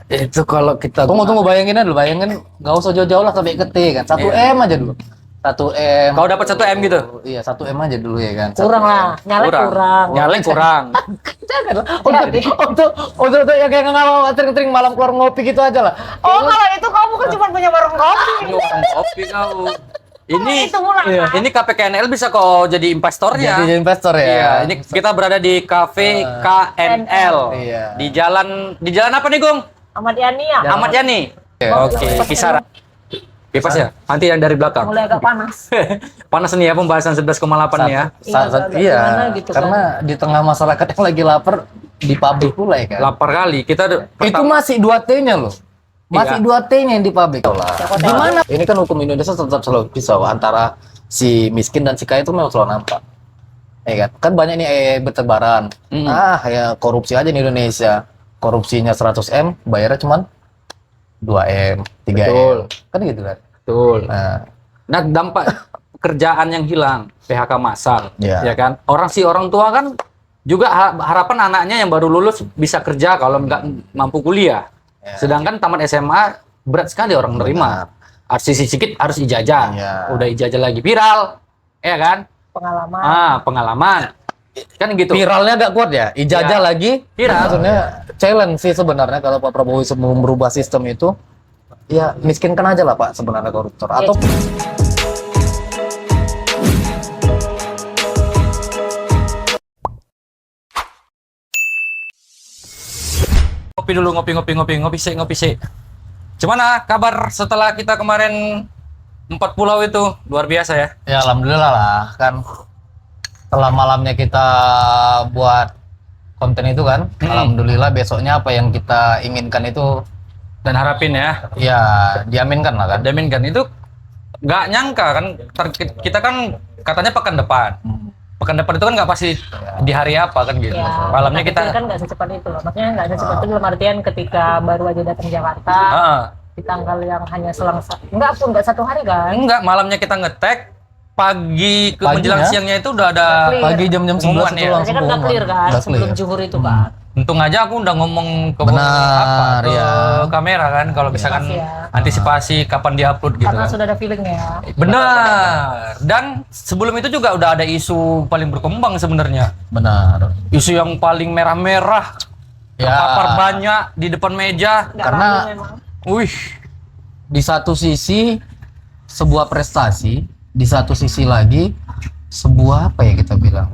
Itu kalau kita tunggu bayangin dulu, nggak usah jauh-jauh lah sampai ke T kan. 1 M aja dulu. 1 M. Kau dapat 1 M gitu? Iya, 1 M aja dulu ya kan. Kurang lah, nyalek kurang. Nyalek kurang. Jangan lah. Untuk yang kayak nggak tering-tering malam keluar ngopi gitu aja lah. Oh, kalau itu kamu kan cuma punya warung kopi. Ini warung kopi kau. Ini Itu murah, kan? ini KPKNL bisa kok jadi investornya. Jadi investor ya. Iya, ini kita berada di Cafe KNL. Iya. Di jalan apa nih, Gung? Ahmad Yani ya? Ahmad Yani. Iya. Oke, kisaran. Bebas ya? Nanti yang dari belakang. Mulai agak panas. Panas nih ya pembahasan 11,8 ya. Iya, gitu karena di tengah masyarakat yang lagi lapar di pabrik pula ya kan. Lapar kali. Itu masih 2T-nya loh. Masih Iya. 2T-nya yang di pabrik. Gimana? Ini kan hukum Indonesia tetap selalu pisau antara si miskin dan si kaya itu memang selalu nampak. Ya kan? Kan banyak nih bertebaran. Ya korupsi aja di Indonesia. Korupsinya 100 M, bayarnya cuman 2 M, 3 Betul. M. Kan gitu kan. Betul. Nah, Dampak pekerjaan yang hilang, PHK massal, Iya. ya kan? Orang tua kan juga harapan anaknya yang baru lulus bisa kerja kalau nggak mampu kuliah. Ya. Sedangkan tamat SMA berat sekali orang nerima. Harus sedikit harus ijazah. Iya. Udah ijazah lagi viral, ya kan? Pengalaman. Pengalaman. Kan gitu. viralnya agak kuat ya. Ijazah Ya. lagi. Viral. Maksudnya challenge sih sebenarnya kalau Pak Prabowo mau merubah sistem itu. Ya miskinkan aja lah Pak sebenarnya koruptor. Atau ngopi sih. Gimana kabar setelah kita kemarin 4 pulau itu? Luar biasa ya. ya alhamdulillah lah kan setelah malamnya kita buat konten itu kan, alhamdulillah besoknya apa yang kita inginkan itu Dan harapin ya, ya diaminkan lah kan. Damin kan itu nggak nyangka kan, kita kan katanya pekan depan. Pekan depan itu kan nggak pasti di hari apa kan gitu. Ya, Malamnya tapi kita kan nggak secepat itu loh. Maksudnya nggak secepat itu dalam artian ketika baru aja datang Jakarta di tanggal yang hanya selang nggak 1 hari kan? enggak, malamnya kita ngetek, pagi ke Paginya? menjelang siangnya itu udah ada. Clear. Pagi jam-jam 11 Pengumuman itu ya. langsung Maksudnya kan nggak pengumuman. clear kan Udah sebelum clear. zuhur itu kan? Untung aja aku udah ngomong ke Benar, ke ya. kamera kan kalau misalkan Ya. antisipasi kapan diupload gitu Karena kan. sudah ada feelingnya. Benar. Dan sebelum itu juga udah ada isu paling berkembang sebenarnya. Benar. Isu yang paling merah-merah, Ya. terpapar banyak di depan meja. Nggak Karena- ragu memang. Wih, Di satu sisi sebuah prestasi, di satu sisi lagi sebuah apa ya kita bilang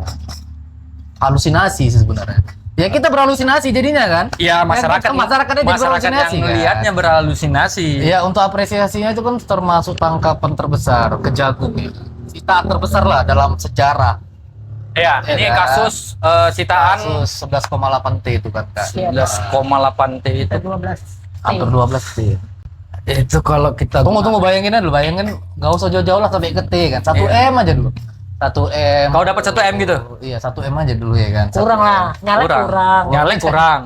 halusinasi sih sebenarnya. Ya kita berhalusinasi jadinya kan? ya masyarakatnya Masyarakatnya jadi yang berhalusinasi, kan? melihatnya berhalusinasi. Ya untuk apresiasinya itu kan termasuk tangkapan terbesar Kejagung ya. Sitaan terbesar lah dalam sejarah. Ya, Ya ini kan? kasus sitaan Kasus 11,8 T itu kan Kak. 11,8 T itu. 12. Hampir 12 T. Itu kalau kita tunggu bayangin dulu, nggak usah jauh-jauh lah sampai ke T kan. 1 M aja dulu. 1 M. Kau dapat 1 M gitu? Iya, 1 M aja dulu ya kan. Kurang lah, nyalek kurang. Nyalek kurang.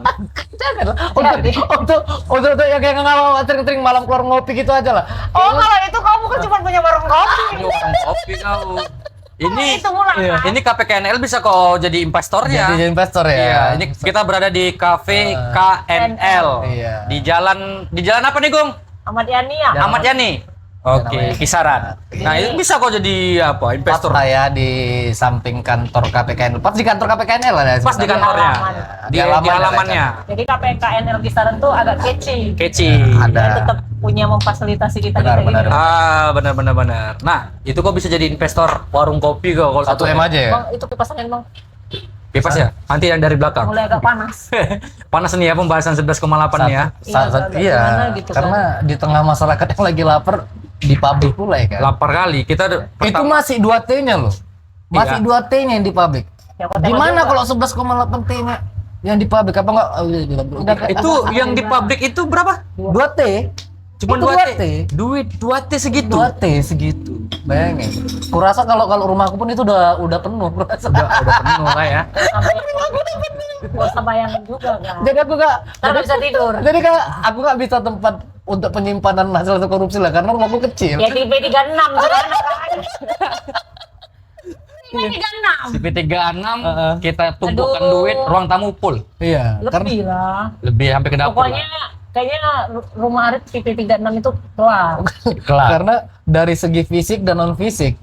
Jangan lah. Untuk yang kayak nggak tering-tering malam keluar ngopi gitu aja lah. Oh, kalau itu kamu kan cuma punya warung kopi. Ini warung kopi kau. Ini Itu murah, kan? ini KPKNL bisa kok jadi investornya. Jadi investor ya. Iya, ini kita berada di Cafe KNL. Iya. Di jalan apa nih, Gung? Ahmad Yani ya? Ahmad Yani. Oke, namanya. kisaran. Nah, itu bisa kok jadi apa? Investor. Pas lah ya di samping kantor KPKN. Pas di kantor KPKN lah ya. Pas di sebenarnya. kantornya. halaman. Di halamannya. Jadi KPKNL Kisaran tuh agak kece. Keci. Ada. Dia tetap punya memfasilitasi kita Benar, gitu. benar. Benar. Nah, itu kok bisa jadi investor warung kopi kok kalau 1 M aja ya. Bang, itu kipasannya bang. Bebas ya? Nanti yang dari belakang. Mulai agak panas. Panas nih ya pembahasan 11,8 ya. Iya, gimana gitu kan? karena di tengah masyarakat yang lagi lapar di pabrik pula ya kan. Lapar kali. Kita Itu masih 2T-nya loh. Masih Iya. 2T-nya yang di pabrik. Ya, kok Gimana tengok kalau 11,8 T-nya yang di pabrik apa enggak? itu yang di pabrik itu berapa? 2T. Cuma Itu 2T. 2T. Duit 2T segitu. 2T segitu. Bayangin. Kurasa kalau rumahku pun itu udah penuh, kurasa. Udah penuh lah ya. Gak usah bayangin juga kan. Jadi aku gak Ntar nggak bisa tidur. Jadi aku gak bisa tempat untuk penyimpanan hasil korupsi lah karena rumahku kecil. Ya di B36 sekarang kan. B36. Di P36 Heeh. kita tumpukan Aduh. duit, ruang tamu full. Iya, karena Lebih lah. Lebih sampai ke dapur. Pokoknya lah. kayaknya rumah Arif PP36 itu kelar. Karena dari segi fisik dan non fisik,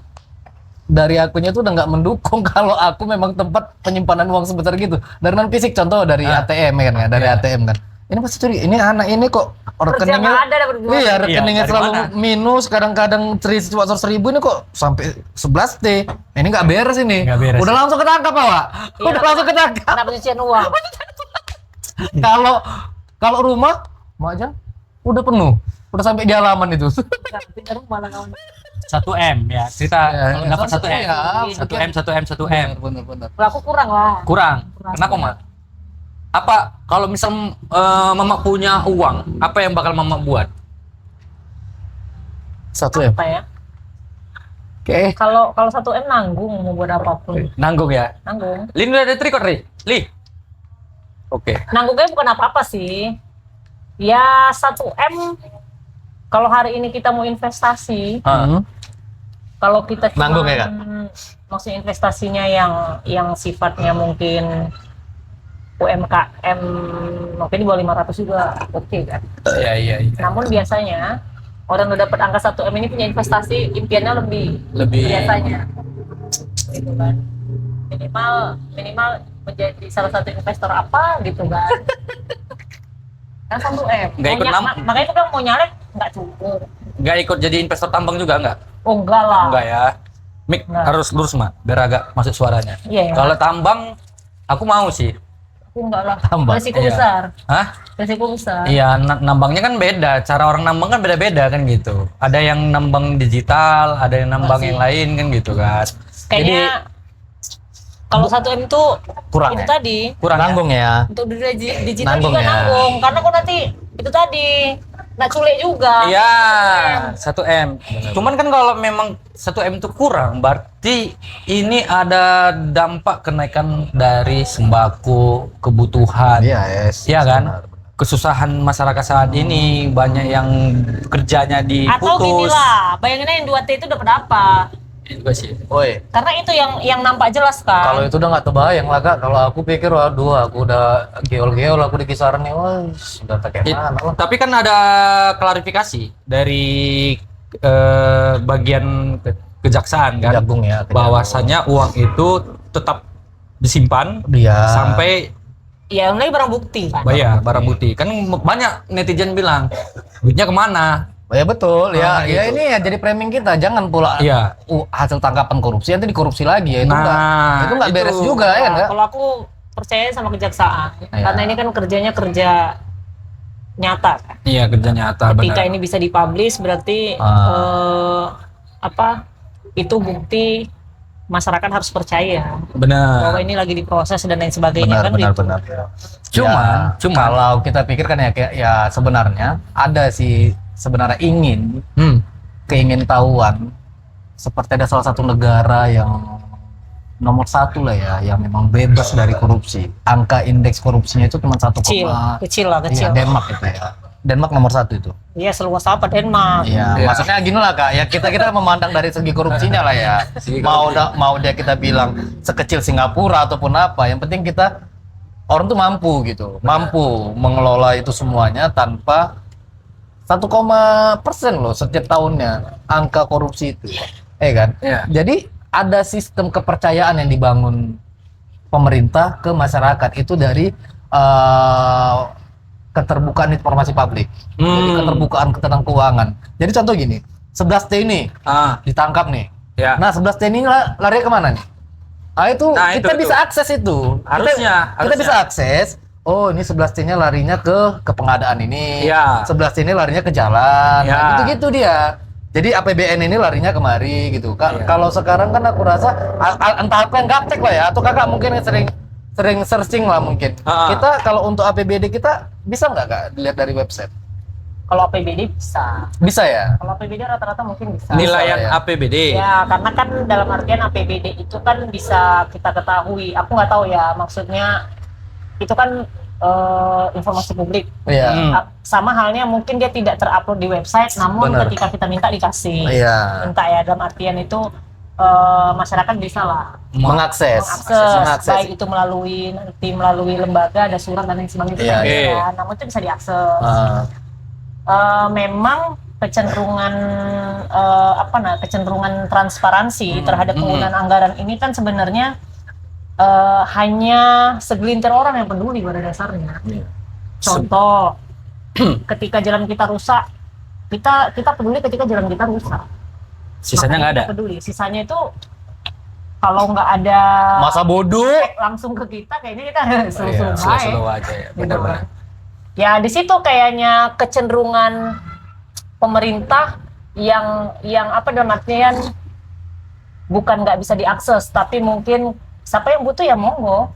dari akunya tuh udah nggak mendukung kalau aku memang tempat penyimpanan uang sebesar gitu. Dari non fisik, contoh dari ATM kan ya, dari ATM kan. Ini pasti curi. Ini anak ini kok rekeningnya nggak ada dapat duit. iya, rekeningnya Iya, dari selalu mana? minus, kadang-kadang cuma 100.000 ini kok sampai 11 T. Ini nggak beres ini. Nggak beres. Udah langsung ketangkap, Pak. Iya, Udah langsung ketangkap. Karena pencucian uang. Kalau rumah, Majang udah penuh. Udah sampai di halaman itu. Pindah rumah lah kamu. 1M ya. Cerita kalau dapat 1M. Iya, 1M. Bener. Kalau aku kurang lah. Kurang. Kenapa, Mak? Apa kalau misal Mama punya uang, apa yang bakal Mama buat? 1M. Apa ya? Oke. Kalau 1M nanggung mau buat apapun. Nanggung ya. Nanggung. Lin udah ada record, Li. Oke. Nanggungnya bukan apa-apa sih. Ya 1M kalau hari ini kita mau investasi, kalau kita cuma Nanggung ya, Kak? maksudnya investasinya yang sifatnya mungkin UMKM, mungkin di bawah 500 juga oke kan. Iya. Namun biasanya orang udah dapat angka 1M ini punya investasi impiannya lebih biasanya gitu kan. Minimal menjadi salah satu investor apa gitu kan. Kan 1M. Nggak ikut Makanya aku bilang mau nyalek nggak cukup. Nggak ikut jadi investor tambang juga nggak? Oh enggak lah. Enggak ya. Mik Nggak. harus lurus, Mak, biar agak masuk suaranya. Iya. Kalau tambang aku mau sih. Aku enggak lah. Tambah. Resiko Iya. besar. Hah? Resiko besar. Iya, nambangnya kan beda. Cara orang nambang kan beda-beda kan gitu. Ada yang nambang digital, ada yang nambang Masih. yang lain kan gitu kan. Kayaknya kalau 1M itu Kurang itu ya? tadi Kurang ya? Nanggung ya. untuk dunia digital Nanggung juga ya. nanggung karena kok nanti itu tadi nak culik juga. Iya, 1M. Cuman kan kalau memang 1M itu kurang, berarti ini ada dampak kenaikan dari sembako, kebutuhan. Iya, yes. Iya kan? Benar. Kesusahan masyarakat saat ini, banyak yang kerjanya Atau gini diputus. lah, bayangin aja yang 2T itu dapat apa? Ini juga sih. Woi, Karena itu yang nampak jelas kan. kalau itu udah nggak terbayang lah, Kak. Kalau aku pikir, waduh, aku udah geol-geol, aku di kisaran nih, wah, sudah tak kayak mana lah. Tapi kan ada klarifikasi dari bagian kejaksaan kan, Kejagung ya. Kejagung. bahwasanya uang itu tetap disimpan Iya. sampai Ya ini barang bukti kan. bayar barang bukti. Kan banyak netizen bilang duitnya kemana? Oh, ya betul, Ah, ya gitu. ini ya jadi framing kita, jangan pula Iya. hasil tangkapan korupsi nanti dikorupsi lagi ya, itu Nah, nggak itu. beres juga ya Nah, nggak? kalau aku percaya sama kejaksaan Iya. karena ini kan kerjanya kerja nyata kan. Iya, kerja nyata Ketika benar. ini bisa dipublish berarti itu bukti masyarakat harus percaya Benar. bahwa ini lagi diproses dan lain sebagainya kan gitu. Benar. Cuman- Ya, kalau kita pikirkan ya, kayak ya sebenarnya ada sih sebenarnya keingintahuan seperti ada salah satu negara yang nomor 1 lah ya, yang memang bebas dari korupsi. Angka indeks korupsinya itu cuma 1, Kecil lah, kecil. iya, Denmark itu ya. Denmark nomor 1 itu. Iya, seluas apa Denmark. Iya, Iya. maksudnya gini lah, Kak. Ya kita memandang dari segi korupsinya lah ya. Mau dia kita bilang sekecil Singapura ataupun apa, yang penting kita orang tuh mampu gitu. Mampu mengelola itu semuanya tanpa 1% loh setiap tahunnya angka korupsi itu. Kan? Iya. Jadi ada sistem kepercayaan yang dibangun pemerintah ke masyarakat itu dari keterbukaan informasi publik. Jadi keterbukaan tentang keuangan. Jadi contoh gini, 11T ini ditangkap nih. Ya. Nah, 11T ini lari kemana nih? Itu Nah, kita itu. bisa akses itu. Harusnya, Kita harusnya. bisa akses. Oh, ini 11T-nya larinya ke pengadaan ini. Iya. 11T ini larinya ke jalan. Iya. Nah, gitu-gitu dia. Jadi APBN ini larinya kemari gitu. Iya. Kalau sekarang kan aku rasa entah apa yang gaptek lah ya, atau kakak mungkin yang sering searching lah mungkin. Kita kalau untuk APBD kita bisa nggak, Kak, dilihat dari website? Kalau APBD bisa. Bisa ya? Kalau APBD rata-rata mungkin bisa. Nilaian ya. APBD. Ya, karena kan dalam artian APBD itu kan bisa kita ketahui. Aku nggak tahu ya, maksudnya itu kan informasi publik. Iya. Sama halnya mungkin dia tidak terupload di website, namun Benar. ketika kita minta dikasih. Iya. Minta ya, dalam artian itu masyarakat bisa lah Mengakses. mengakses, baik itu melalui lembaga, ada surat dan lain sebagainya, itu Iya, kan iya. bisa. Namun itu bisa diakses. Memang kecenderungan kecenderungan transparansi terhadap penggunaan anggaran ini kan sebenarnya hanya segelintir orang yang peduli pada dasarnya. Contoh, ketika jalan kita rusak, kita peduli ketika jalan kita rusak. Sisanya nggak ada. Makanya kita peduli. Sisanya itu kalau nggak ada Masa bodoh. langsung ke kita, kayaknya kita Iya, slow aja ya. gitu Benar-benar. kan. Ya di situ kayaknya kecenderungan pemerintah yang dalam artian bukan nggak bisa diakses, tapi mungkin siapa yang butuh ya monggo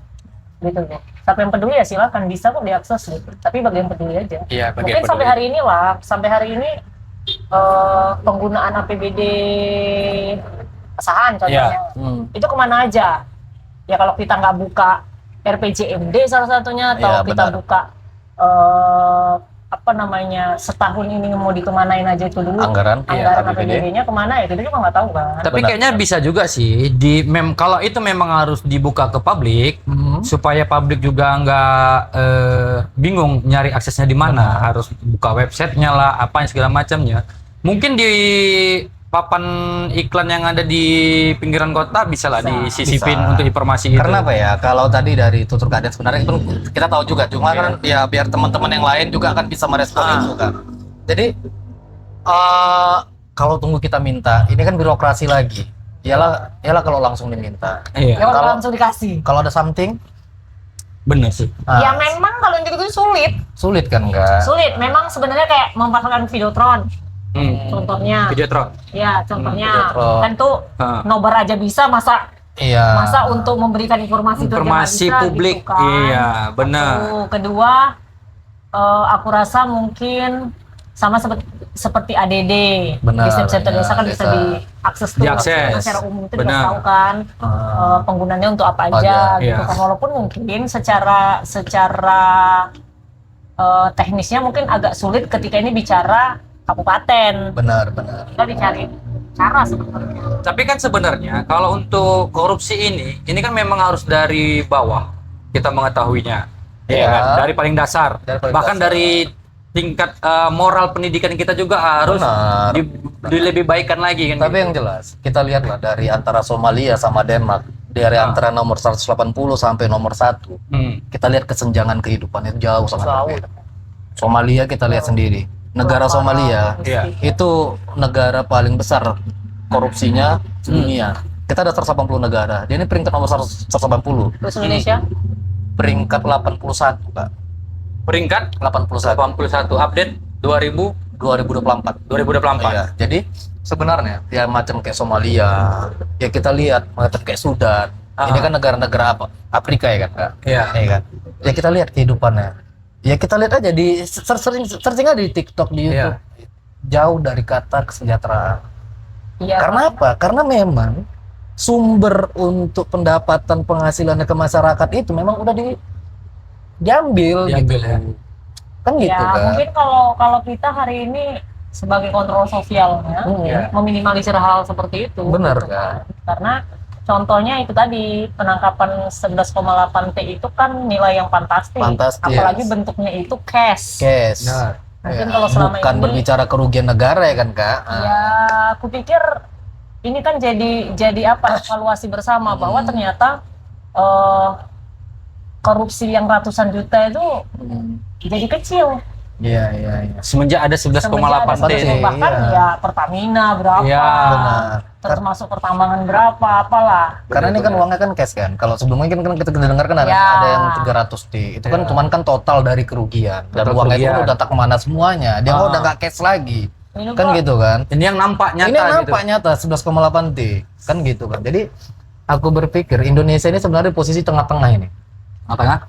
gitu loh. Siapa yang peduli ya silakan, bisa kok diakses gitu. Tapi bagi yang peduli aja. Iya, bagi Mungkin yang sampai peduli. hari ini penggunaan APBD pesahan contohnya, itu kemana aja? Ya kalau kita nggak buka RPJMD salah satunya, atau Iya, kita benar. buka setahun ini mau dikemanain aja itu dulu, Anggaran, iya, APBD. APBD-nya kemana ya, kita juga nggak tahu kan. Tapi Benar. kayaknya bisa juga sih kalau itu memang harus dibuka ke publik supaya publik juga nggak bingung nyari aksesnya di mana, harus buka websitenya lah, apa yang segala macamnya. Mungkin di papan iklan yang ada di pinggiran kota bisa lah disisipin Bisa. untuk informasi itu. Karena apa ya? Kalau tadi dari tutur kata sebenarnya itu kita tahu juga, cuma kan ya biar teman-teman yang lain juga akan bisa merespon itu kan. Jadi kalau tunggu kita minta, ini kan birokrasi lagi. Iyalah kalau langsung diminta. Ya Iya, kalau Kalau- langsung dikasih. Kalau ada something, bener sih. Ya memang kalau yang gitu sulit. sulit kan enggak? Sulit. Memang sebenarnya kayak memanfaatkan Videotron. Contohnya. Videotron. Ya, contohnya. Videotron. Kan tuh nobar aja bisa, masa Iya. untuk memberikan informasi itu aja nggak Informasi bisa, publik, gitu kan. iya, benar. Satu. Kedua, aku rasa mungkin sama seperti ADD. Benar, Di setiap desa kan bisa desa. diakses tuh. Diakses. Secara umum itu Benar. bisa tahu kan penggunanya untuk apa aja gitu iya. kan. Walaupun mungkin secara teknisnya mungkin agak sulit ketika ini bicara kabupaten. Benar. Kita dicari cara sebenarnya. Tapi kan sebenarnya kalau untuk korupsi ini kan memang harus dari bawah kita mengetahuinya. Iya. Kan? Dari paling dasar. Dari paling Bahkan dasar. dari tingkat moral pendidikan kita juga harus Benar. dilebih baikkan lagi kan. Tapi yang jelas, kita lihatlah dari antara Somalia sama Denmark, dari antara nomor 180 sampai nomor 1, kita lihat kesenjangan kehidupan itu jauh sangat berbeda. Somalia kita lihat sendiri. Negara Somalia Iya. itu negara paling besar korupsinya dunia. Kita ada 180 negara. Dia ini peringkat nomor 180, Terus Indonesia peringkat 81, Kak. Peringkat 81 81 update 2024. 2024. Iya. Jadi sebenarnya ya macam kayak Somalia, ya kita lihat macam kayak Sudan. Ini kan negara-negara apa? Afrika ya kan, Kak? Iya. Iya kan? Ya kita lihat kehidupannya. Ya kita lihat aja di searching aja di TikTok, di YouTube. Jauh dari kata kesejahteraan. iya. Karena apa? Karena memang sumber untuk pendapatan penghasilannya ke masyarakat itu memang udah diambil gitu. Ya. Kan gitu Ya, kan. mungkin kalau kita hari ini sebagai kontrol sosialnya meminimalisir hal seperti itu. Benar, gitu kan? Karena contohnya itu tadi, penangkapan 11,8 T itu kan nilai yang fantastis. Fantastis. Apalagi bentuknya itu cash. Cash. Mungkin Ya, kalau selama bukan ini berbicara kerugian negara ya kan, Kak? ya aku pikir ini kan jadi evaluasi bersama bahwa ternyata korupsi yang ratusan juta itu jadi kecil. Iya. Semenjak ada 11,8 T. Semenjak Bahkan iya. ya Pertamina berapa, Iya. Benar. terus masuk pertambangan berapa, apalah. Karena ini kan uangnya kan cash kan. Kalau sebelumnya kan kita dengar kan ada, Ya. ada yang 300 T. Itu kan cuman kan total dari kerugian. Dan Total uangnya itu kerugian. udah tak kemana semuanya. Dia udah nggak cash lagi. Ini Kan kok gitu kan. Ini yang nampak nyata Ini yang gitu. nampak nyata 11,8 T. Kan gitu kan. Jadi aku berpikir Indonesia ini sebenarnya posisi tengah-tengah ini. Tengah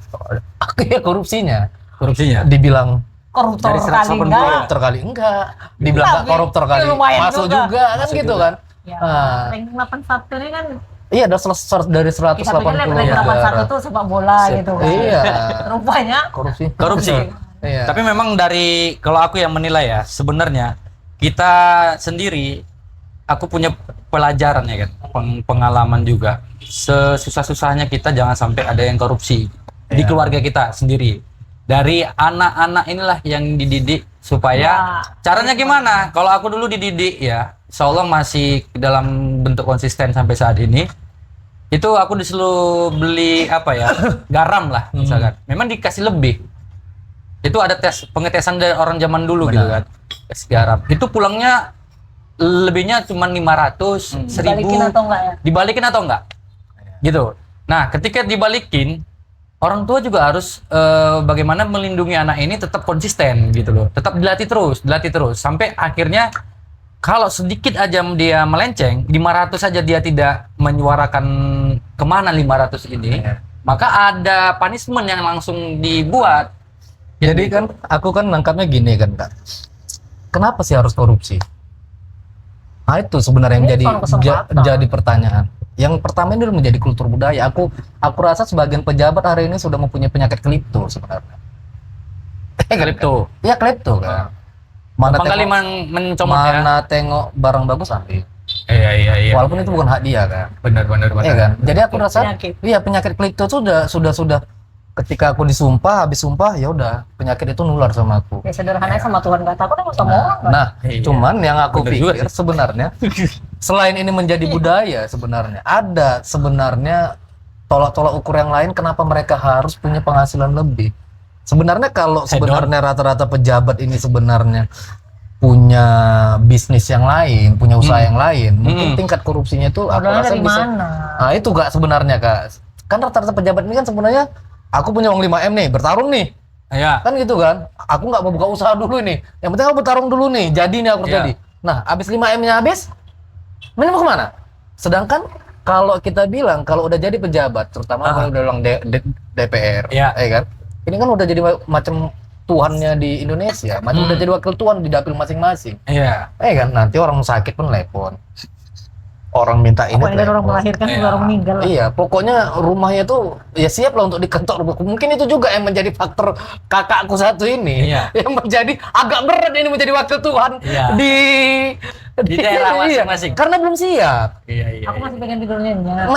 Ya korupsinya. korupsinya. Dibilang koruptor Dari kali 180 enggak. koruptor kali enggak. Dibilang nggak Tapi koruptor kali lumayan masuk juga. juga kan Masuk gitu juga. kan. Ya, Ah. ranking 81 ini kan Iya, dari 180 kita pikir ranking 81 negara. tuh sepak bola gitu kan. Iya. Rupanya Korupsi. Korupsi. Iya. Tapi memang kalau aku yang menilai ya, sebenarnya kita sendiri, aku punya pelajaran ya kan, pengalaman juga. Sesusah-susahnya kita jangan sampai ada yang korupsi di keluarga kita sendiri. Dari anak-anak inilah yang dididik supaya caranya gimana? Kalau aku dulu dididik ya, insya Allah masih dalam bentuk konsisten sampai saat ini. Itu aku disuruh beli apa ya, garam lah misalkan. Memang dikasih lebih. Itu ada pengetesan dari orang zaman dulu gitu kan. Tes garam. Itu pulangnya lebihnya cuma 500, 1000. Dibalikin atau enggak ya? Dibalikin atau enggak? Gitu. Nah, ketika dibalikin, orang tua juga harus bagaimana melindungi anak ini tetap konsisten gitu loh. Tetap dilatih terus sampai akhirnya kalau sedikit aja dia melenceng, 500 saja dia tidak menyuarakan kemana 500 ini, maka ada punishment yang langsung dibuat. Jadi kan aku kan nangkapnya gini kan Kak. Kenapa sih harus korupsi? Nah itu sebenarnya yang jadi pertanyaan. Yang pertama ini menjadi kultur budaya. Aku rasa sebagian pejabat hari ini sudah mempunyai penyakit klepto sebenarnya. Klepto. Iya klepto kan. Mana tengok barang bagus ambil. Iya. Walaupun itu bukan hak dia kan. Benar. Iya kan. Jadi aku rasa penyakit klepto itu sudah ketika aku habis sumpah ya udah penyakit itu nular sama aku. Ya sederhananya sama Tuhan nggak takut sama orang. Nah, cuman yang aku pikir sebenarnya selain ini menjadi budaya sebenarnya ada sebenarnya tolak-tolak ukur yang lain kenapa mereka harus punya penghasilan lebih. Sebenarnya kalau sebenarnya rata-rata pejabat ini sebenarnya punya bisnis yang lain, punya usaha yang lain, mungkin tingkat korupsinya itu aku rasa bisa. Nah, itu gak sebenarnya Kak. Kan rata-rata pejabat ini kan sebenarnya aku punya uang 5M nih, bertarung nih. Iya. Kan gitu kan. Aku nggak mau buka usaha dulu nih. Yang penting aku bertarung dulu nih. Jadi nih aku jadi. Nah, habis 5M-nya habis, ini mau kemana? Sedangkan kalau kita bilang kalau udah jadi pejabat, terutama kalau udah bilang DPR, ya kan? Ini kan udah jadi macam tuannya di Indonesia, macam udah jadi wakil tuan di dapil masing-masing. Iya. Kan nanti orang sakit pun telepon. Orang minta ini orang melahirkan juga orang meninggal. Iya, pokoknya rumahnya tuh ya siap lah untuk dikentor. Mungkin itu juga yang menjadi faktor kakakku satu ini yang menjadi agak berat ini menjadi wakil Tuhan di daerah masing-masing. Karena belum siap. Aku masih pengen tidur nyenyak.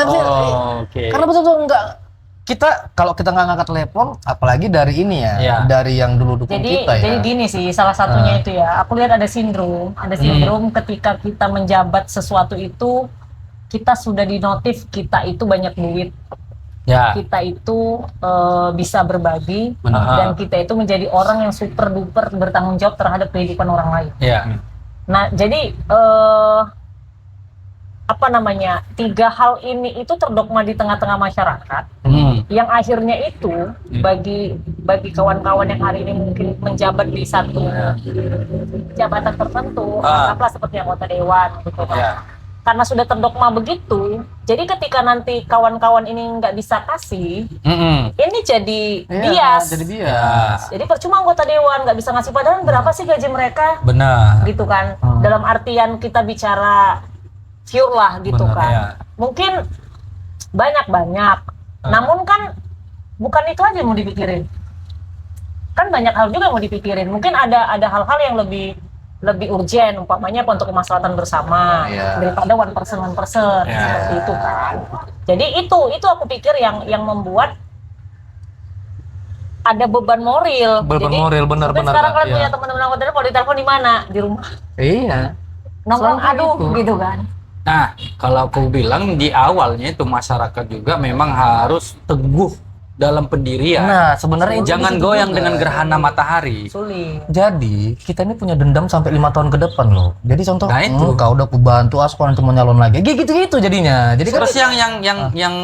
Karena betul-betul enggak kalau kita nggak ngangkat telepon, apalagi dari ini dari yang dulu dukung kita ya. Jadi gini sih, salah satunya itu ya. Aku lihat ada sindrom ketika kita menjabat sesuatu itu, kita sudah dinotif kita itu banyak duit, kita itu bisa berbagi, dan kita itu menjadi orang yang super duper bertanggung jawab terhadap kehidupan orang lain. Nah, jadi tiga hal ini itu terdogma di tengah-tengah masyarakat yang akhirnya itu bagi kawan-kawan yang hari ini mungkin menjabat di satu jabatan tertentu, anggaplah seperti anggota dewan gitu kan. Karena sudah terdogma begitu, jadi ketika nanti kawan-kawan ini nggak bisa kasih, ini jadi bias. Jadi percuma anggota dewan nggak bisa ngasih, padahal berapa sih gaji mereka? Benar. Gitu kan. Dalam artian kita bicara pure lah gitu kan. Mungkin banyak. Namun kan bukan itu aja yang mau dipikirin. Kan banyak hal juga yang mau dipikirin. Mungkin ada hal-hal yang lebih urgent, umpamanya untuk kemaslahatan bersama daripada one person seperti itu kan. Jadi itu aku pikir yang membuat ada beban moral. Moral benar. Sekarang kalian punya teman-teman anggota dewan, kalau ditelepon di mana? Di rumah. Iya. Nongkrong gitu kan. Nah, kalau aku bilang di awalnya itu masyarakat juga memang harus teguh dalam pendirian. Nah, sebenarnya jangan goyang dengan gerhana matahari. Sulit. Jadi, kita ini punya dendam sampai 5 tahun ke depan loh. Jadi contoh, kau udah aku bantu aku nanti mau nyalon lagi. Gitu jadinya. Jadi terus yang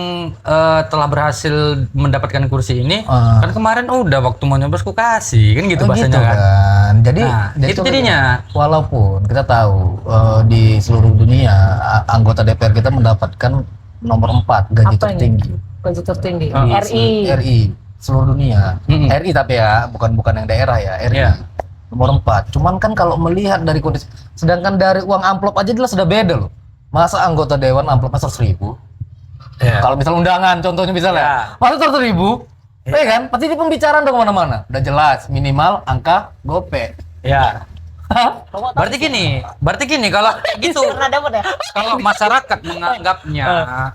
telah berhasil mendapatkan kursi ini kan kemarin udah waktu mau nyoblos ku kasih kan gitu bahasanya gitu kan. Jadi itu jadinya walaupun kita tahu di seluruh dunia anggota DPR kita mendapatkan nomor 4 gaji tertinggi. Gaji tertinggi. RI seluruh dunia. RI tapi ya, bukan yang daerah ya, RI. Nomor 4. Cuman kan kalau melihat dari kondisi, sedangkan dari uang amplop aja jelas sudah beda loh. Masa anggota dewan amplopnya 100.000? Kalau misal undangan contohnya misalnya, masa 100.000? Kan? Pasti di pembicaraan dong kemana-mana. Udah jelas minimal angka gope. Rokok Berarti gini kalau kayak gitu, pernah dapat ya? kalau masyarakat menganggapnya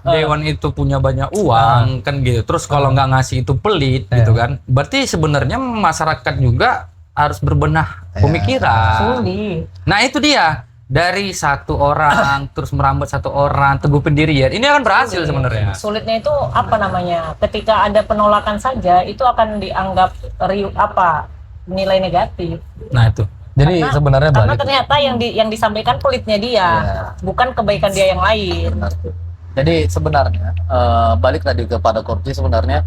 Dewan itu punya banyak uang kan gitu, terus kalau nggak ngasih itu pelit gitu kan, berarti sebenarnya masyarakat juga harus berbenah pemikiran. Sulit. Nah itu dia, dari satu orang terus merambat satu orang, teguh pendirian, ini akan berhasil sebenarnya. Sulitnya itu apa namanya? Ketika ada penolakan saja itu akan dianggap nilai negatif. Nah itu. Jadi sebenarnya Karena balik. ternyata yang disampaikan pelitnya dia, bukan kebaikan dia yang lain. Benar. Jadi sebenarnya balik tadi kepada korupsi, sebenarnya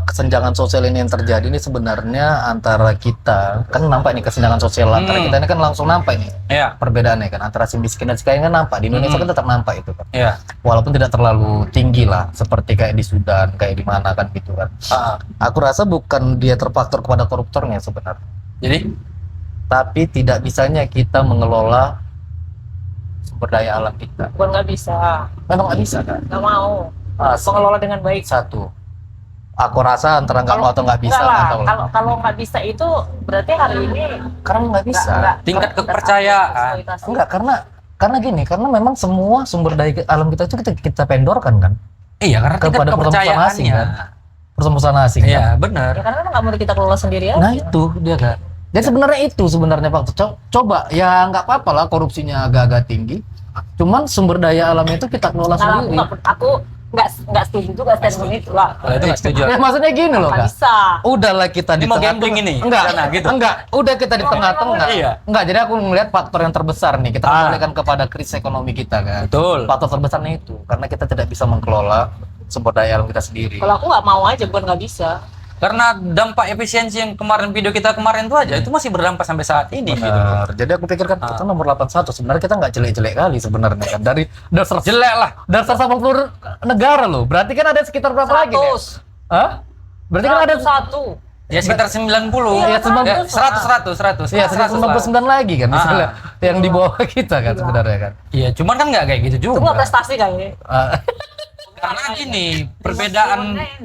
kesenjangan sosial ini yang terjadi ini sebenarnya antara kita, kan nampak nih kesenjangan sosial antara kita ini kan langsung nampak ini Iya. perbedaannya kan antara si miskin dan si kaya kan nampak di Indonesia kan tetap nampak itu kan. Iya. Walaupun tidak terlalu tinggi lah seperti kayak di Sudan, kayak di mana kan gitu kan. Aku rasa bukan dia terfaktor kepada koruptornya sebenarnya, Jadi tapi tidak bisanya kita mengelola sumber daya alam kita. Bukan nggak bisa, Memang nggak bisa kan? nggak mau Ah, mengelola dengan baik. Satu, aku rasa antara nggak mau atau nggak bisa, Enggak lah, nggak tahu lah. kalau nggak bisa itu berarti hari ini Karena nggak bisa. tingkat kepercayaan. eksploitasi. Enggak, karena gini, karena memang semua sumber daya alam kita itu kita vendorkan kan iya, karena tingkat kepada perusahaan asing kepercayaannya. kan, perusahaan asing kan? Iya, benar. Ya karena nggak mau kita kelola sendiri aja. Nah itu dia kan. Jadi sebenarnya itu sebenarnya Pak. Coba ya nggak apa-apa lah korupsinya agak-agak tinggi. Cuman sumber daya alam itu kita kelola Nah, sendiri. aku nggak setuju juga statement itu lah. Kalau itu nggak setuju. Ya maksudnya gini loh Nggak Kak. bisa. Udahlah kita Ini di mau tengah-tengah. gambling ini? Enggak, Sana, gitu. enggak. Udah kita di tengah-tengah. Iya. Enggak, jadi aku ngelihat faktor yang terbesar nih. Kita kembalikan kepada krisis ekonomi kita kan. Betul. Faktor terbesarnya itu karena kita tidak bisa mengelola sumber daya alam kita sendiri. Kalau aku nggak mau aja, bukan nggak bisa. Karena dampak efisiensi yang kemarin video kita kemarin itu aja itu masih berdampak sampai saat ini gitu. Benar. Jadi aku pikirkan kita nomor 81 sebenarnya kita nggak jelek-jelek kali sebenarnya kan dari Jelek lah. dari 180 negara loh. Berarti kan ada sekitar berapa lagi nih? 100. Hah? Berarti kan ada satu. Ya sekitar 90. Iya, 100. Iya, 199 lagi kan misalnya yang di bawah kita kan sebenarnya kan. Iya, cuman kan nggak kayak gitu Itu nggak juga. prestasi kayaknya. Ah, Karena gini,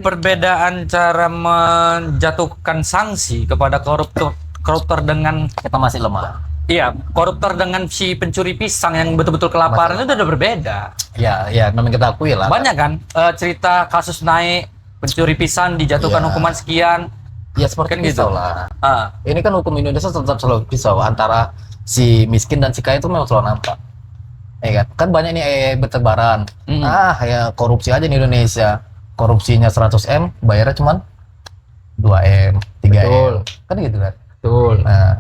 perbedaan cara menjatuhkan sanksi kepada koruptor dengan kita masih lemah. iya, koruptor dengan si pencuri pisang yang betul-betul kelaparan itu udah berbeda. Ya, memang kita akui lah. Banyak kan cerita kasus naik pencuri pisang dijatuhkan Iya. hukuman sekian. Ya seperti Kan pisau gitu. lah. Ah, Ini kan hukum Indonesia tetap selalu pisau antara si miskin dan si kaya itu memang selalu nampak. Ya kan? Kan banyak nih bertebaran. Ya korupsi aja di Indonesia. Korupsinya 100 M, bayarnya cuma 2 M, 3 Betul. M. Kan gitu kan. betul. Nah,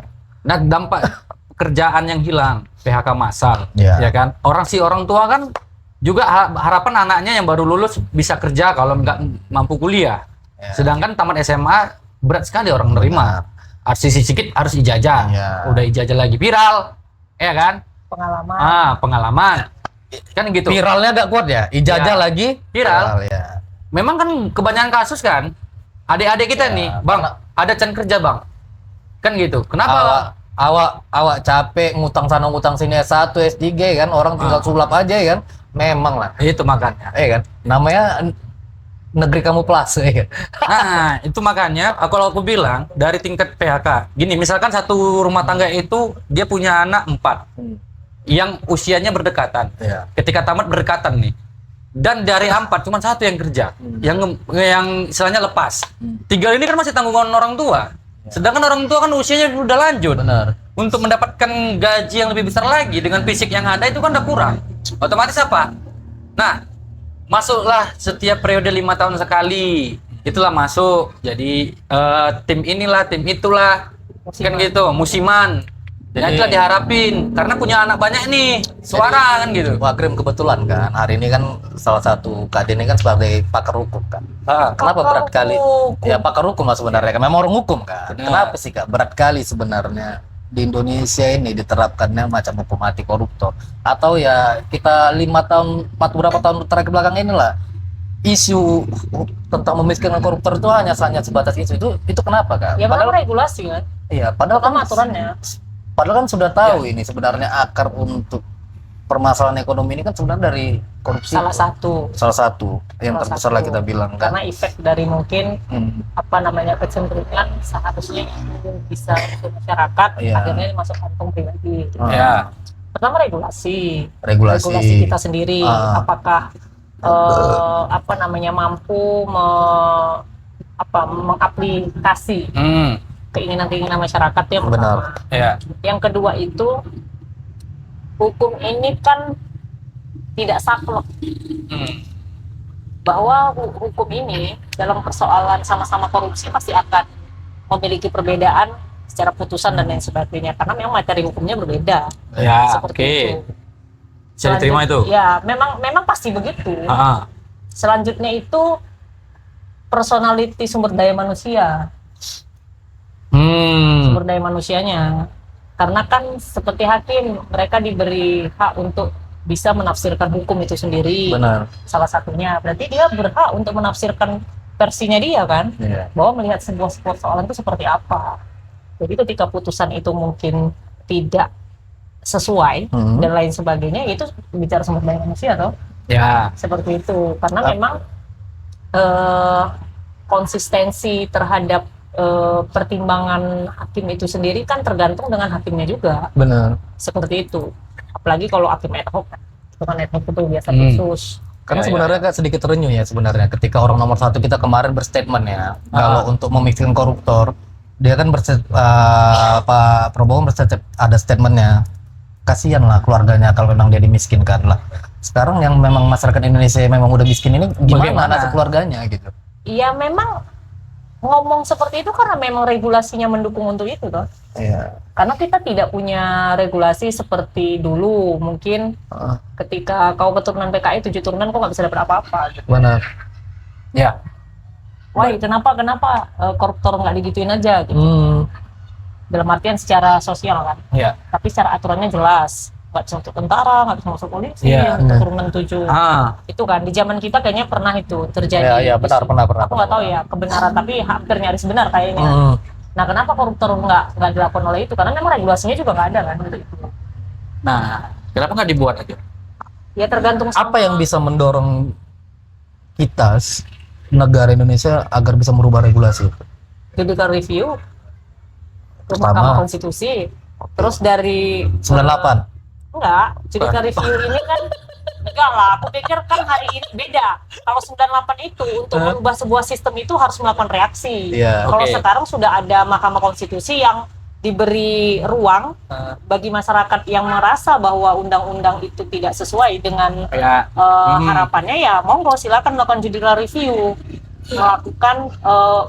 Nah, dampak pekerjaan yang hilang, PHK massal, Iya. ya kan? Orang tua kan juga harapan anaknya yang baru lulus bisa kerja kalau nggak mampu kuliah. Ya. Sedangkan tamat SMA berat sekali orang nerima. Harus sedikit harus ijazah. Iya. Udah ijazah lagi viral, ya kan? Pengalaman. Pengalaman. Kan gitu. viralnya agak kuat ya. Ijazah Ya. lagi Viral. ya. Memang kan kebanyakan kasus kan adik-adik kita Ya, nih, Bang, ada can kerja, Bang. Kan gitu. Kenapa? Awak capek ngutang sana ngutang sini S1, S3 kan, orang tinggal sulap aja ya kan. Memang lah. Itu makanya. Kan? Namanya negeri kamuflase ya kan. Nah, itu makanya kalau aku bilang dari tingkat PHK. Gini, misalkan satu rumah tangga itu dia punya anak 4 yang usianya berdekatan. Iya. Ketika tamat berdekatan nih. Dan dari 4 cuma satu yang kerja. Yang istilahnya lepas. 3 ini kan masih tanggungan orang tua. Sedangkan orang tua kan usianya udah lanjut. Benar. Untuk mendapatkan gaji yang lebih besar lagi dengan fisik yang ada itu kan udah kurang. Otomatis apa? Nah, masuklah setiap periode 5 tahun sekali. Itulah masuk. Jadi tim inilah, tim itulah. Kan gitu, musiman. Dan itulah diharapin karena punya anak banyak nih, suara kan gitu. Wah, Grim, kebetulan kan hari ini kan salah satu Kak ini kan sebagai pakar hukum kan. Kenapa Pakar berat kali? hukum. Ya pakar hukum lah sebenarnya kan. Memang orang hukum kan. Benar. Kenapa sih Kak berat kali sebenarnya di Indonesia ini diterapkannya macam hukum mati koruptor? Atau ya kita 5 tahun, 4 beberapa tahun terakhir belakang inilah isu tentang memiskinkan koruptor itu hanya sebatas isu itu kenapa Kak? Ya memang regulasi kan. Iya, padahal kan Pertama aturannya. Padahal kan sudah tahu ini sebenarnya akar untuk permasalahan ekonomi ini kan sebenarnya dari korupsi. Salah satu yang Salah terbesar lah satu. kita bilang kan. karena efek dari mungkin kecenderungan seharusnya itu bisa untuk masyarakat, Iya. akhirnya masuk kantong pribadi. Ya. Pertama regulasi Regulasi. kita sendiri, Ah. apakah mampu mengaplikasi keinginan masyarakat yang Benar. pertama. Ya. Yang kedua itu hukum ini kan tidak saklek, bahwa hukum ini dalam persoalan sama-sama korupsi pasti akan memiliki perbedaan secara putusan dan lain sebagainya, karena memang materi hukumnya berbeda. Ya, Seperti oke. itu. Bisa diterima itu. Ya, memang pasti begitu. Ah. Selanjutnya itu personality sumber daya manusia, sumber daya manusianya. Karena kan seperti hakim, mereka diberi hak untuk bisa menafsirkan hukum itu sendiri. Benar. Salah satunya, berarti dia berhak untuk menafsirkan versinya dia kan, Iya. bahwa melihat sebuah persoalan itu seperti apa. Jadi ketika putusan itu mungkin tidak sesuai dan lain sebagainya, itu bicara sumber daya manusia toh. Ya. Seperti itu, karena memang konsistensi terhadap pertimbangan hakim itu sendiri kan tergantung dengan hakimnya juga. Benar. Seperti itu, apalagi kalau hakim ad hoc, itu kan ad hoc itu biasa khusus. Karena Ya, sebenarnya kan sedikit terenyuh ya sebenarnya ketika orang nomor satu kita kemarin berstatement ya, kalau untuk memikirkan koruptor, dia kan Pak Prabowo ada statementnya, kasihan lah keluarganya kalau memang dia dimiskinkan lah. Sekarang yang memang masyarakat Indonesia memang udah miskin ini gimana nasib keluarganya gitu? Iya, memang ngomong seperti itu karena memang regulasinya mendukung untuk itu toh. Iya. Karena kita tidak punya regulasi seperti dulu, mungkin ketika kau keturunan PKI 7 turunan kau nggak bisa dapat apa-apa gitu. Benar. Ya. Wah, kenapa koruptor nggak digituin aja gitu. Dalam artian secara sosial kan. Ya. Tapi secara aturannya jelas, nggak bisa masuk tentara, nggak bisa masuk polisi, Iya. yang keturunan 7. Ah. Itu kan di zaman kita kayaknya pernah itu terjadi. Iya, benar, pernah. Aku nggak tahu ya kebenaran, tapi hampir nyaris benar kayaknya. Nah, kenapa koruptor nggak dilakukan oleh itu? Karena memang regulasinya juga nggak ada kan untuk itu. Nah, kenapa nggak dibuat aja? Ya tergantung Apa yang bisa mendorong kita negara Indonesia agar bisa merubah regulasi? judicial review ke Pertama. Mahkamah Konstitusi. Terus dari 98. enggak, judicial review ini kan enggak lah, aku pikir kan hari ini beda. Kalau 98 itu untuk merubah sebuah sistem itu harus melakukan reaksi. Iya. Kalau Oke. sekarang sudah ada Mahkamah Konstitusi yang diberi ruang bagi masyarakat yang merasa bahwa undang-undang itu tidak sesuai dengan Ya. harapannya, ya monggo silakan melakukan judicial review, melakukan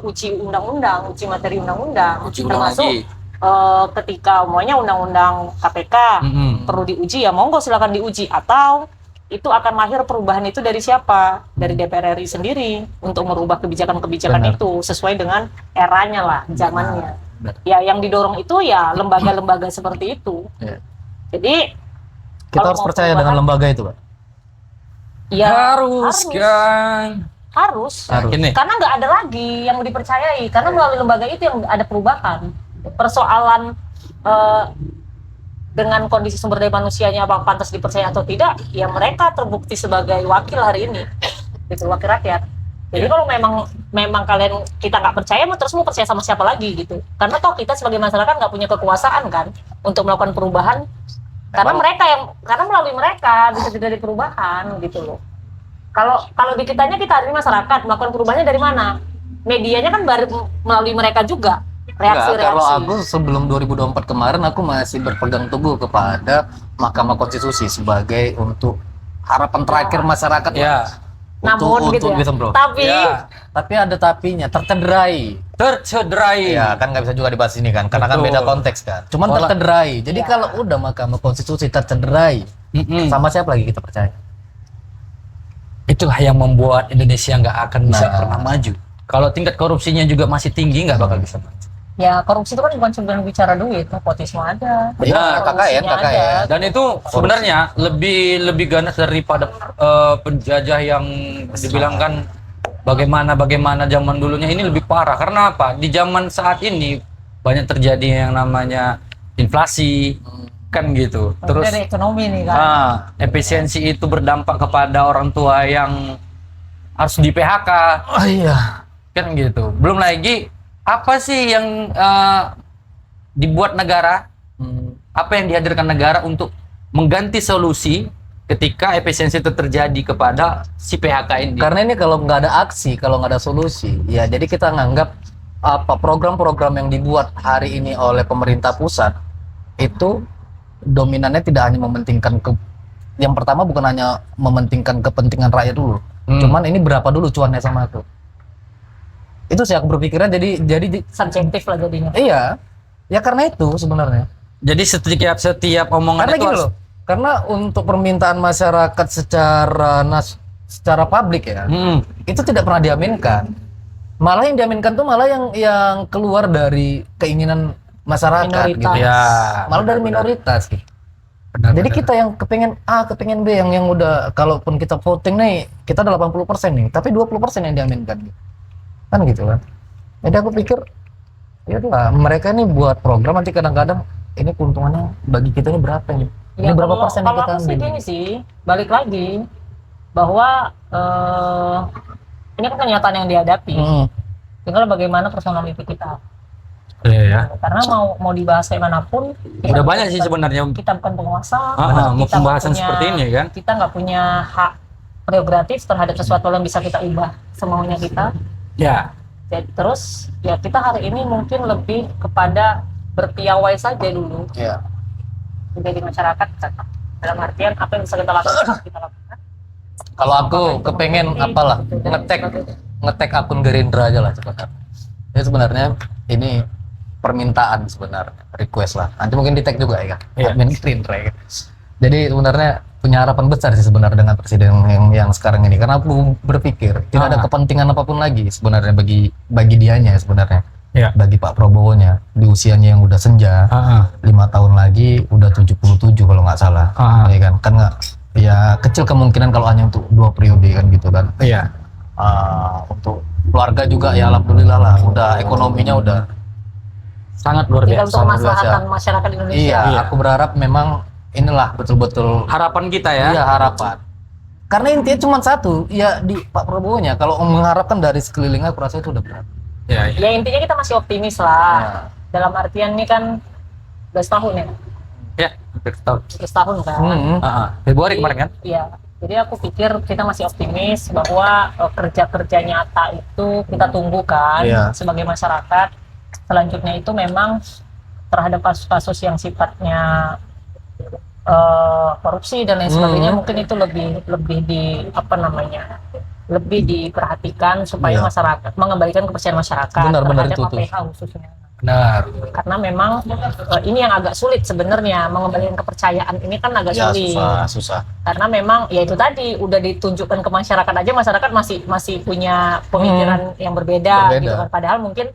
uji undang-undang, uji materi undang-undang, Uji ulang termasuk lagi. ketika umumnya undang-undang KPK perlu diuji, ya monggo silakan diuji, atau itu akan lahir perubahan itu dari siapa? Dari DPR RI sendiri untuk merubah kebijakan-kebijakan Benar. itu sesuai dengan eranya lah, zamannya. Benar. Ya yang didorong itu ya lembaga-lembaga seperti itu. Iya. Jadi Kita kalau harus mau percaya dengan perubahan, lembaga itu, Pak. ya Harus kan. harus. Ini. Karena nggak ada lagi yang dipercayai, karena melalui lembaga itu yang ada perubahan. Persoalan dengan kondisi sumber daya manusianya apa pantas dipercaya atau tidak, ya mereka terbukti sebagai wakil hari ini, gitu, wakil rakyat. Jadi kalau memang kalian kita nggak percaya, terus mau percaya sama siapa lagi gitu? Karena toh kita sebagai masyarakat nggak punya kekuasaan kan untuk melakukan perubahan, karena karena melalui mereka bisa terjadi perubahan gitu loh. Kalau di kitanya kita hari ini masyarakat melakukan perubahannya dari mana? Medianya kan baru melalui mereka juga. Enggak, kalau Reaksi-reaksi. aku sebelum 2024 kemarin aku masih berpegang teguh kepada Mahkamah Konstitusi sebagai untuk harapan terakhir masyarakat Ya. Namun gitu ya. gitu, bro. Tapi Ya. Tapi ada tapinya, tercederai. Tercederai. Ya kan nggak bisa juga dibahas ini kan, karena kan Betul. beda konteks kan. Cuman Olah. tercederai. Jadi Ya. kalau udah Mahkamah Konstitusi tercederai, sama siapa lagi kita percaya? Itulah yang membuat Indonesia nggak akan bisa Nah. pernah maju. Kalau tingkat korupsinya juga masih tinggi, nggak bakal bisa maju. ya korupsi itu kan bukan cuma bicara duit, nepotisme ada. Benar, KKN, korupsinya KKN. ada. Dan itu sebenarnya lebih ganas daripada penjajah yang dibilangkan bagaimana zaman dulunya. Ini lebih parah. Karena apa? Di zaman saat ini banyak terjadi yang namanya inflasi, kan gitu. Terus dari ekonomi nih kan. efisiensi itu berdampak kepada orang tua yang harus di PHK. Oh iya. Kan gitu. Belum lagi apa sih yang dibuat negara, apa yang dihadirkan negara untuk mengganti solusi ketika efisiensi itu terjadi kepada si PHK ini. Karena ini kalau nggak ada aksi, kalau nggak ada solusi, ya jadi kita nganggap apa program-program yang dibuat hari ini oleh pemerintah pusat itu dominannya tidak hanya mementingkan yang pertama bukan hanya mementingkan kepentingan rakyat dulu, cuman ini berapa dulu cuannya sama aku. Itu sih aku berpikirnya jadi Subjektif lah jadinya. iya, ya karena itu sebenarnya. Jadi setiap omongan Karena itu gini harus loh, karena untuk permintaan masyarakat secara publik ya, itu tidak pernah diaminkan. Malah yang diaminkan tuh malah yang keluar dari keinginan masyarakat Minoritas. gitu. ya Malah dari minoritas gitu. benar, Jadi benar. kita yang kepengen A, kepengen B yang udah kalaupun kita voting nih, kita ada 80% nih, tapi 20% yang diaminkan gitu. Kan gitu kan. Jadi aku pikir ya udah mereka ini buat program nanti kadang-kadang ini keuntungannya bagi kita ini berapa nih? Ini Ya, berapa kalau- persen yang kalau kita aku sih ambil? gini sih, balik lagi bahwa ini kan kenyataan yang dihadapi. Mm. Tinggal bagaimana personality kita. ya. Karena mau dibahas kayak manapun, kita Udah banyak bukan- sih sebenarnya Kita bukan penguasa. mau kita nggak pembahasan punya- seperti ini kan. Kita nggak punya hak prerogatif terhadap sesuatu yang bisa kita ubah semaunya kita. Ya. Jadi, terus ya kita hari ini mungkin lebih kepada berpiawai saja dulu Iya. menjadi masyarakat. Dalam artian apa yang bisa kita lakukan, kita lakukan. Kalau aku kepengen apalah ngetek akun Gerindra aja lah sebenarnya. Ya sebenarnya ini permintaan sebenarnya, request lah. Nanti mungkin di tag juga ya kan. Iya. Admin Gerindra ya kan. Jadi sebenarnya punya harapan besar sih sebenarnya dengan presiden yang sekarang ini, karena aku berpikir tidak ada kepentingan apapun lagi sebenarnya bagi dianya sebenarnya. Iya. Bagi Pak Prabowo-nya di usianya yang udah senja, 5 tahun lagi udah 77 kalau nggak salah. Ya kan nggak, ya kecil kemungkinan kalau hanya untuk 2 periode kan gitu kan. Iya. Untuk keluarga juga ya alhamdulillah lah, udah ekonominya udah Sangat luar Tidak biasa. untuk kemaslahatan masyarakat Indonesia. iya, Iya. aku berharap memang inilah betul-betul Harapan kita ya. iya harapan. Karena intinya cuma satu, ya di Pak Prabowo-nya. Kalau mengharapkan dari sekelilingnya aku rasa itu udah berat. Ya, ya. Ya intinya kita masih optimis lah. Dalam artian ini kan 12 tahun ya, Ya, hampir setahun. 12 tahun kan. Februari kemarin kan? Iya. Jadi aku pikir kita masih optimis bahwa kerja-kerja nyata itu kita tunggu kan Iya. sebagai masyarakat. Selanjutnya itu memang terhadap kasus-kasus yang sifatnya korupsi dan lain sebagainya mungkin itu lebih di apa namanya, lebih diperhatikan supaya Iya. masyarakat mengembalikan kepercayaan masyarakat Benar terhadap itu tuh. APH khususnya. Benar. Karena memang ini yang agak sulit sebenarnya, mengembalikan kepercayaan ini kan agak Ya sulit. susah. Karena memang ya itu tadi udah ditunjukkan ke masyarakat aja, masyarakat masih punya pemikiran yang berbeda Berbeda. gitu kan. Padahal mungkin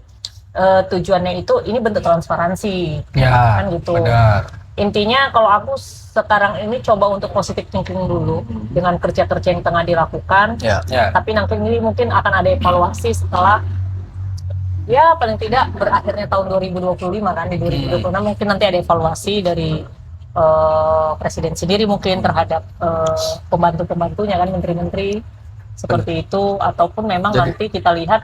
tujuannya itu ini bentuk transparansi Ya, kan gitu. benar. Intinya kalau aku sekarang ini coba untuk positive thinking dulu dengan kerja-kerja yang tengah dilakukan. Ya. Ya. Tapi nanti ini mungkin akan ada evaluasi setelah ya paling tidak berakhirnya tahun 2025 kan, di 2026 mungkin nanti ada evaluasi dari presiden sendiri mungkin terhadap pembantu-pembantunya kan, menteri-menteri seperti itu, ataupun memang Jadi- nanti kita lihat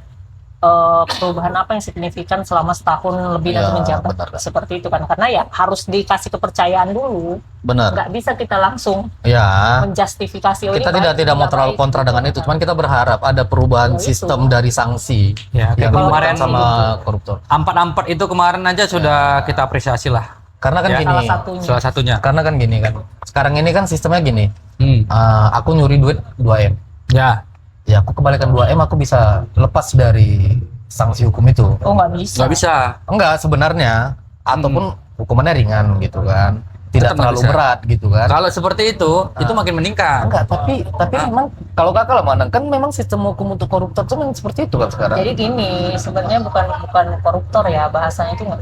perubahan apa yang signifikan selama setahun lebih Ya, nanti menjabat benar. seperti itu kan, karena ya harus dikasih kepercayaan dulu, Benar. nggak bisa kita langsung Ya. menjustifikasi. Oh, Kita ini baik, tidak mau nggak terlalu baik. kontra dengan itu, cuman kita berharap ada perubahan Ya, itu. sistem dari sanksi Ya, kayak yang kemarin diberikan sama koruptor. Ampat-ampat itu kemarin aja sudah kita apresiasi lah. Karena kan Ya, gini, Salah satunya. karena kan gini kan. Sekarang ini kan sistemnya gini. Hmm. Aku nyuri duit 2M. Ya, Ya aku kembalikan 2M, aku bisa lepas dari sanksi hukum itu. Oh nggak bisa. nggak bisa. Enggak sebenarnya, ataupun hukumannya ringan gitu kan. Tidak Tetap nggak terlalu bisa. berat gitu kan. Kalau seperti itu makin meningkat. Enggak, tapi memang kalau kakak lah mana kan memang sistem hukum untuk koruptor itu memang seperti itu kan sekarang. Jadi gini, sebenarnya bukan koruptor ya, bahasanya itu nggak.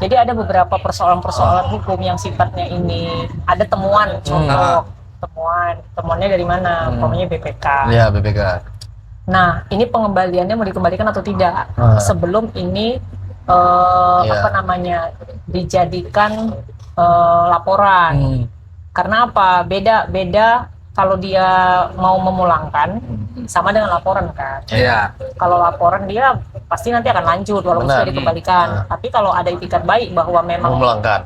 Jadi ada beberapa persoalan-persoalan hukum yang sifatnya ini ada temuan, contoh temuannya dari mana? Umpamanya BPK. Ya BPK. Nah, ini pengembaliannya mau dikembalikan atau tidak sebelum ini Iya. apa namanya dijadikan laporan. Hmm. Karena apa? Beda kalau dia mau memulangkan sama dengan laporan kan. Iya. Kalau laporan dia pasti nanti akan lanjut walaupun Benar. sudah dikembalikan. Tapi kalau ada itikat baik bahwa memang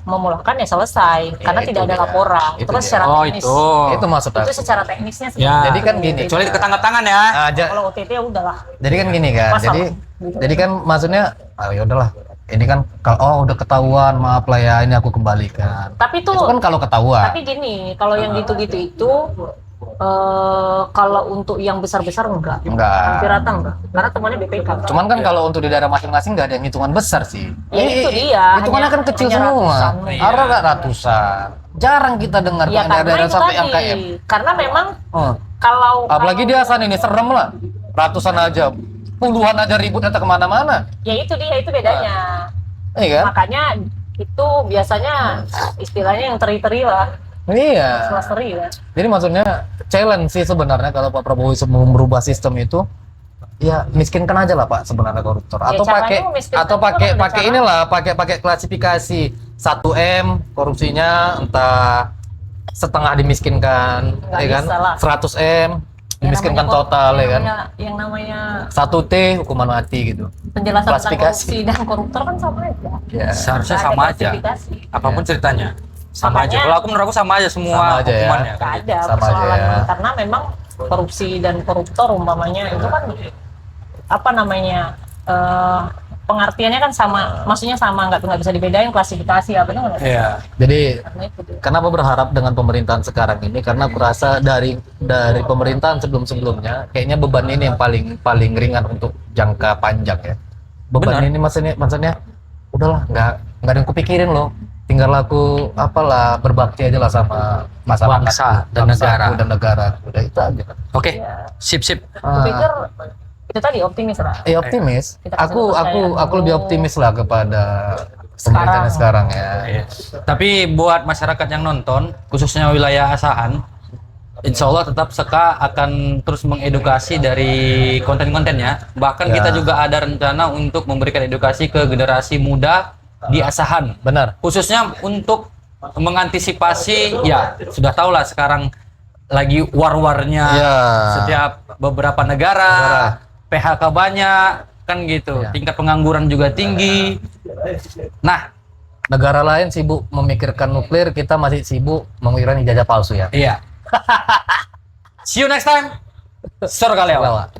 memulangkan ya selesai, karena itu tidak ada dia. laporan. Itu Itu kan dia. secara Oh, teknis. Itu maksud Itu aku. secara teknisnya sih. Ya. Jadi kan gini. Kecuali ke tangan ya. Kalau OTT ya udahlah. Jadi kan gini kan. Pasal. Jadi kan maksudnya ya udahlah. Ini kan kalau udah ketahuan, maaf lah ya, ini aku kembalikan. Tapi Itu kan kalau ketahuan. Tapi gini, kalau yang gitu-gitu itu kalau untuk yang besar-besar enggak. Hampir rata enggak. Karena temannya BPK. Cuman kan kalau untuk di daerah masing-masing nggak ada yang hitungan besar sih. Ya itu dia. Hitungannya kan kecil hanya semua. ratusan. Ada nggak ratusan. Jarang kita dengar Ya daerah karena itu sampai tadi. yang KM. Karena memang Oh. kalau Apalagi di Asan ini serem lah. Ratusan aja, puluhan aja ribut atau kemana-mana. ya itu dia, itu bedanya. Iya kan? Makanya itu biasanya istilahnya yang teri-teri lah, Iya. teri lah. Jadi maksudnya challenge sih sebenarnya kalau Pak Prabowo mau merubah sistem itu, ya miskinkan aja lah Pak sebenarnya koruptor. Ya, Atau pakai caranya memiskinkan atau itu pakai kan ada pakai cara. inilah, pakai klasifikasi 1M korupsinya, entah setengah dimiskinkan, Nggak ya kan? bisa lah. 100M dimiskinkan Yang namanya total, ya kan? Yang namanya 1T hukuman mati gitu. penjelasan tentang Klasifikasi. korupsi dan koruptor kan sama aja. Ya. Seharusnya Nggak ada sama aja. klasifikasi. Apapun ceritanya. Sama Makanya- aja. Kalau aku menurut aku sama aja semua Sama aja ya. hukumannya. Nggak ada Sama aja persoalan ya. karena memang korupsi dan koruptor umpamanya itu kan apa namanya pengertiannya kan sama, maksudnya sama, nggak bisa dibedain klasifikasi apa itu nggak bisa. Iya. Jadi Karena itu dia. kenapa berharap dengan pemerintahan sekarang ini? Karena aku rasa dari pemerintahan sebelum-sebelumnya kayaknya beban ini yang paling ringan untuk jangka panjang ya. Beban Benar. ini maksudnya udahlah nggak ada yang kupikirin loh. Tinggal aku apalah berbakti aja lah sama masyarakat, Bangsa dan bangsaku negara. dan negara. Udah itu aja. Oke. Ya. Sip. Aku pikir itu tadi optimis lah. Optimis. Kita kasih Aku lebih kepercayaan optimis lah kepada pemerintahan sekarang ya. Iya. Tapi buat masyarakat yang nonton, khususnya wilayah Asahan, insya Allah tetap Seka akan terus mengedukasi dari konten-kontennya. Bahkan Ya. kita juga ada rencana untuk memberikan edukasi ke generasi muda di Asahan. Benar. Khususnya untuk mengantisipasi, ya sudah tahu lah sekarang lagi war-warnya Ya. setiap beberapa negara, PHK banyak, kan gitu. Ya. Tingkat pengangguran juga tinggi. Nah, Negara lain sibuk memikirkan nuklir, kita masih sibuk memikirkan ijazah palsu ya. iya. See you next time. Sor Kaleo. Lewat.